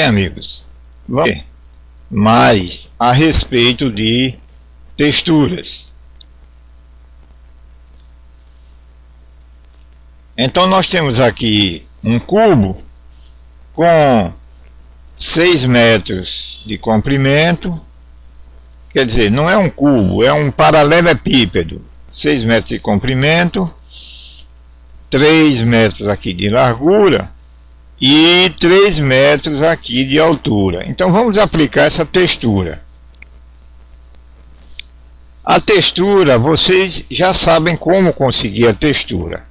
Bem, amigos, vamos ver mais a respeito de texturas. Então nós temos aqui um cubo com 6 metros de comprimento, quer dizer, não é um cubo, é um paralelepípedo, 6 metros de comprimento, 3 metros aqui de largura e 3 metros aqui de altura. Então vamos aplicar essa textura. A textura, vocês já sabem como conseguir a textura.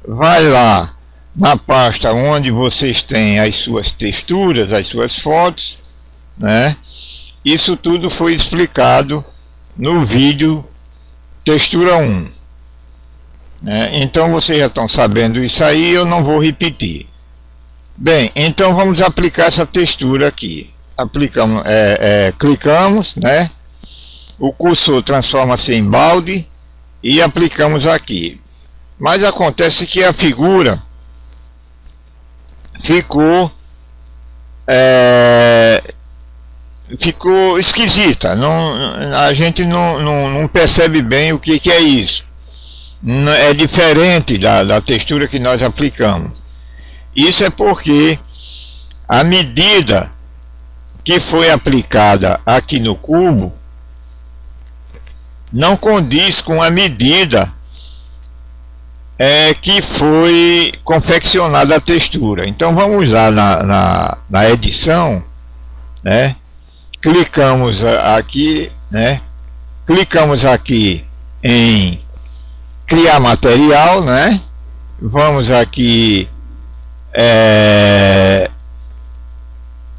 Vai lá na pasta onde vocês têm as suas texturas, as suas fotos, né? Isso tudo foi explicado no vídeo textura 1, né? Então vocês já estão sabendo isso aí, eu não vou repetir. Bem, então vamos aplicar essa textura aqui. Aplicamos, clicamos, né? O cursor transforma-se em balde e aplicamos aqui. Mas acontece que a figura ficou esquisita. A gente não percebe bem o que é isso. É diferente da textura que nós aplicamos. Isso é porque a medida que foi aplicada aqui no cubo não condiz com a medida que foi confeccionada a textura. Então vamos lá na edição, né? Clicamos aqui, né? Clicamos aqui em criar material, né? Vamos aqui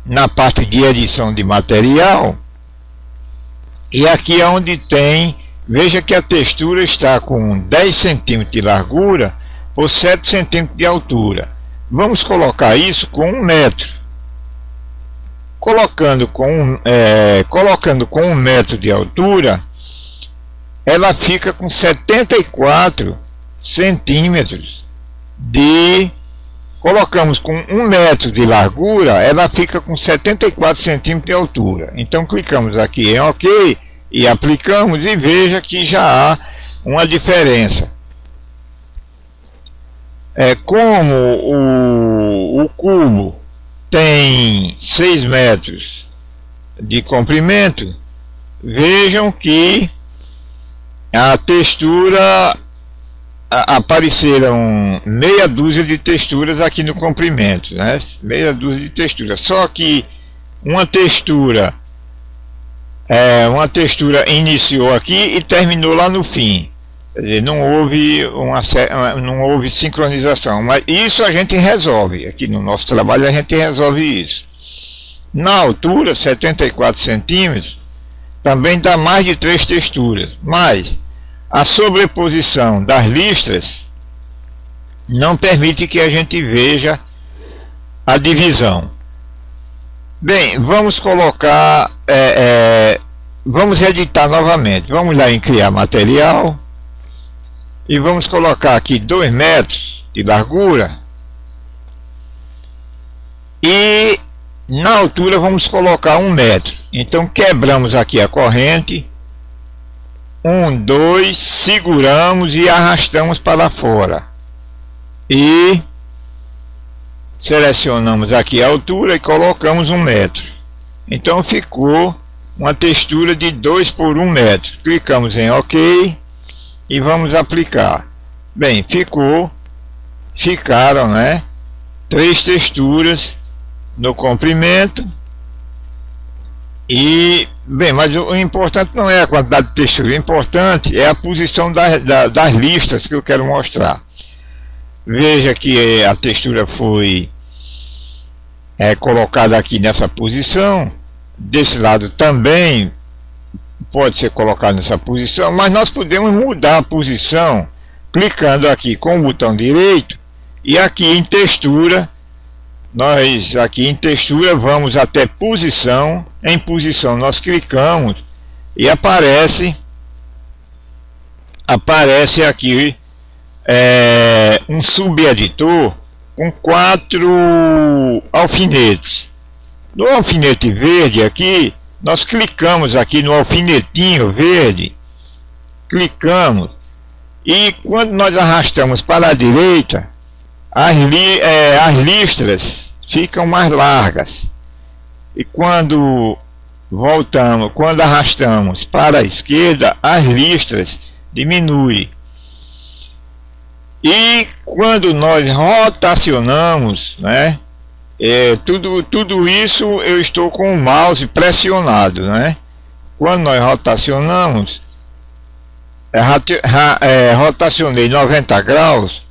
na parte de edição de material, e aqui é onde tem, veja que a textura está com 10 centímetros de largura por 7 centímetros de altura. Vamos colocar isso com 1 metro. Colocando com 1 metro de altura, ela fica com 74 centímetros de... Colocamos com 1 metro de largura, ela fica com 74 centímetros de altura. Então clicamos aqui em OK e aplicamos, e veja que já há uma diferença. Como o cubo tem 6 metros de comprimento, vejam que a textura, apareceram meia dúzia de texturas aqui no comprimento, né? Meia dúzia de texturas. Só que uma textura iniciou aqui e terminou lá no fim. Quer dizer, não houve sincronização, mas isso a gente resolve aqui no nosso trabalho, a gente resolve isso. Na altura, 74 centímetros, também dá mais de 3 texturas, mas a sobreposição das listras não permite que a gente veja a divisão. Bem, vamos colocar, vamos editar novamente. Vamos lá em criar material e vamos colocar aqui 2 metros de largura, e na altura vamos colocar 1 metro. Então quebramos aqui a corrente, 1, 2, seguramos e arrastamos para fora, e selecionamos aqui a altura e colocamos 1 metro. Então ficou uma textura de 2 por 1 metro. Clicamos em OK e vamos aplicar. Bem, ficaram, né, 3 texturas no comprimento. E bem, mas o importante não é a quantidade de textura, o importante é a posição das listas que eu quero mostrar. Veja que a textura foi colocada aqui nessa posição, desse lado também pode ser colocado nessa posição, mas nós podemos mudar a posição clicando aqui com o botão direito, e aqui em textura, vamos até posição. Em posição nós clicamos e aparece aqui um subeditor com 4 alfinetes. No alfinete verde aqui, nós clicamos aqui no alfinetinho verde, clicamos, e quando nós arrastamos para a direita, as listras ficam mais largas. E quando arrastamos para a esquerda, as listras diminuem. E quando nós rotacionamos, né, tudo isso eu estou com o mouse pressionado, né? Quando nós rotacionamos, rotacionei 90 graus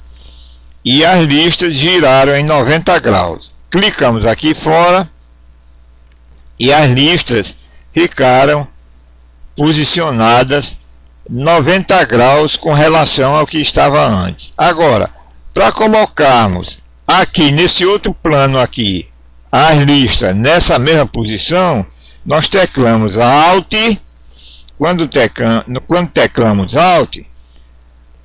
e as listas giraram em 90 graus. Clicamos aqui fora e as listas ficaram posicionadas 90 graus com relação ao que estava antes. Agora, para colocarmos aqui nesse outro plano aqui as listas nessa mesma posição, nós teclamos Alt. Quando teclamos Alt,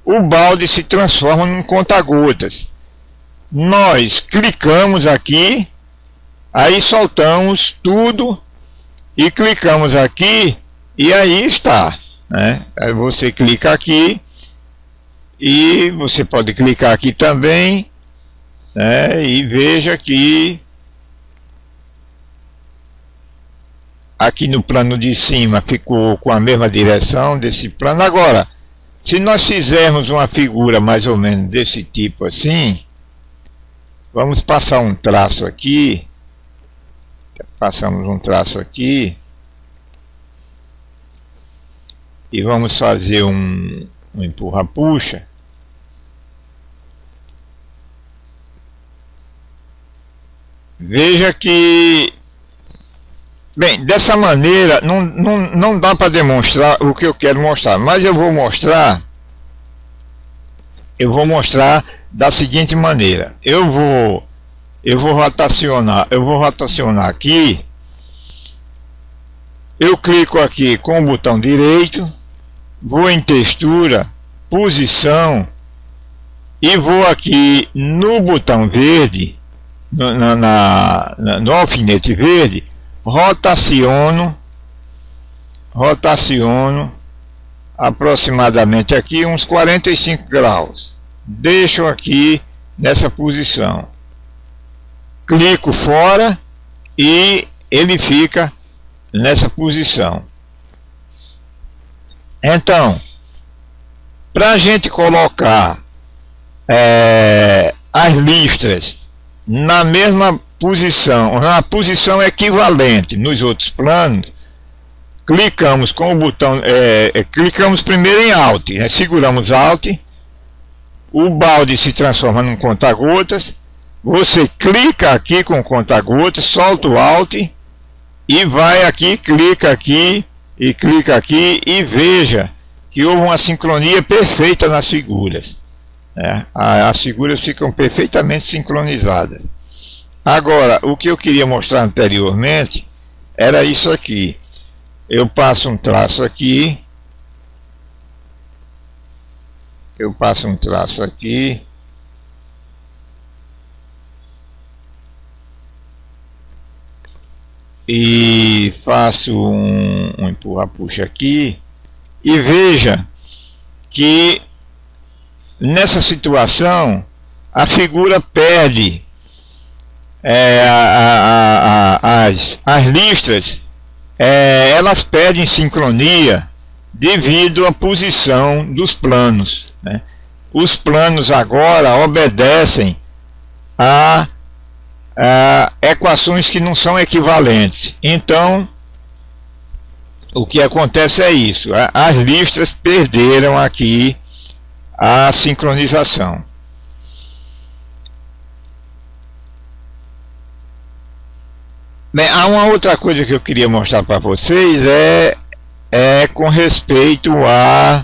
o balde se transforma num conta-gotas. Nós clicamos aqui, aí soltamos tudo e clicamos aqui e aí está, né? Aí você clica aqui e você pode clicar aqui também, né? E veja que aqui no plano de cima ficou com a mesma direção desse plano. Agora, se nós fizermos uma figura mais ou menos desse tipo assim, vamos passar um traço aqui, passamos um traço aqui e vamos fazer um empurra-puxa. Veja que, bem, dessa maneira não dá para demonstrar o que eu quero mostrar, mas eu vou mostrar da seguinte maneira. Eu vou rotacionar aqui. Eu clico aqui com o botão direito, vou em textura, posição e vou aqui no botão verde, no alfinete verde, rotaciono aproximadamente aqui uns 45 graus. Deixo aqui nessa posição. Clico fora e ele fica nessa posição. Então, para a gente colocar as listras na mesma posição, na posição equivalente nos outros planos, clicamos com o botão, clicamos primeiro em Alt, né? Seguramos Alt, o balde se transforma num conta-gotas, você clica aqui com o conta-gotas, solta o Alt e vai aqui, clica aqui e veja que houve uma sincronia perfeita nas figuras, né? As figuras ficam perfeitamente sincronizadas. Agora, o que eu queria mostrar anteriormente era isso aqui. Eu passo um traço aqui, e faço um empurra-puxa aqui, e veja que nessa situação a figura perde as listras, elas perdem sincronia devido à posição dos planos, né? Os planos agora obedecem a equações que não são equivalentes. Então, o que acontece é isso: as listras perderam aqui a sincronização. Bem, há uma outra coisa que eu queria mostrar para vocês, é com respeito a,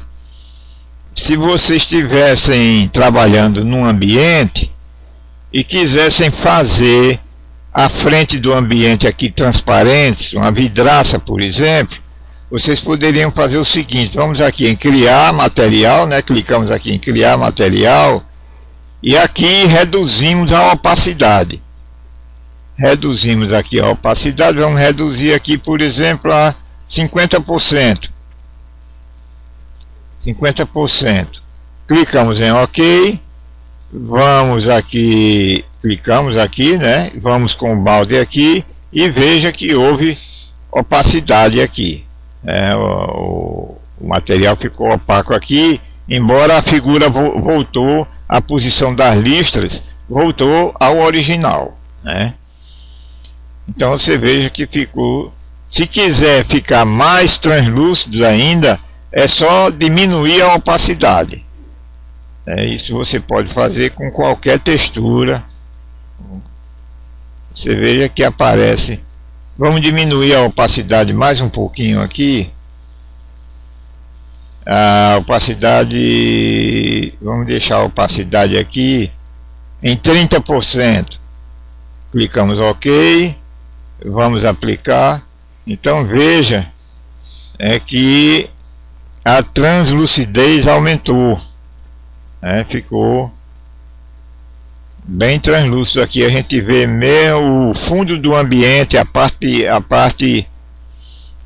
se vocês estivessem trabalhando num ambiente e quisessem fazer a frente do ambiente aqui transparente, uma vidraça, por exemplo, vocês poderiam fazer o seguinte: vamos aqui em criar material, né? Clicamos aqui em criar material e aqui reduzimos a opacidade. reduzimos aqui a opacidade, vamos reduzir aqui, por exemplo, a 50%. 50%. Clicamos em OK. Vamos aqui, clicamos aqui, né? Vamos com o balde aqui e veja que houve opacidade aqui. O material ficou opaco aqui, embora a figura voltou, a posição das listras voltou ao original, né? Então você veja que ficou. Se quiser ficar mais translúcido ainda, é só diminuir a opacidade. Isso você pode fazer com qualquer textura. Você veja que aparece. Vamos diminuir a opacidade mais um pouquinho aqui. A opacidade, vamos deixar a opacidade aqui em 30%. Clicamos OK. Vamos aplicar. Então veja que a translucidez aumentou, ficou bem translúcido. Aqui a gente vê mesmo o fundo do ambiente, a parte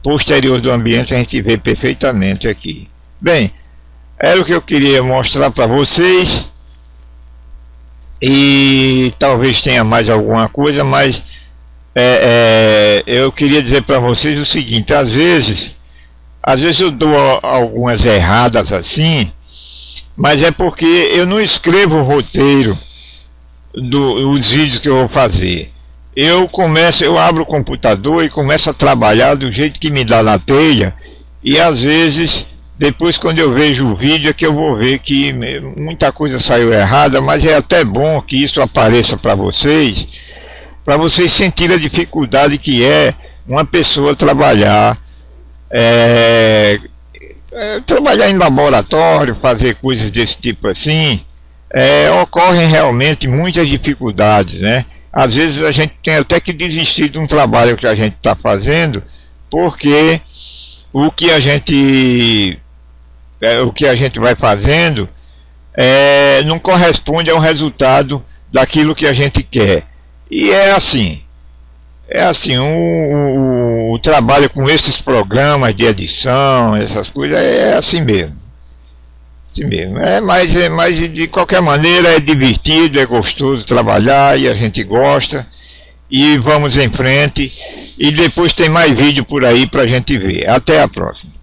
posterior do ambiente a gente vê perfeitamente aqui. Bem, era o que eu queria mostrar para vocês, e talvez tenha mais alguma coisa, mas eu queria dizer para vocês o seguinte: às vezes eu dou algumas erradas assim, mas é porque eu não escrevo o roteiro dos vídeos que eu vou fazer. Eu abro o computador e começo a trabalhar do jeito que me dá na telha, e às vezes depois, quando eu vejo o vídeo, é que eu vou ver que muita coisa saiu errada, mas é até bom que isso apareça para vocês sentirem a dificuldade que é uma pessoa trabalhar em laboratório, fazer coisas desse tipo assim. Ocorrem realmente muitas dificuldades, né? Às vezes a gente tem até que desistir de um trabalho que a gente está fazendo, porque o que a gente vai fazendo não corresponde ao resultado daquilo que a gente quer. E é assim, o trabalho com esses programas de edição, essas coisas, é assim mesmo. Assim mesmo. Mas de qualquer maneira é divertido, é gostoso trabalhar, e a gente gosta. E vamos em frente. E depois tem mais vídeo por aí pra gente ver. Até a próxima.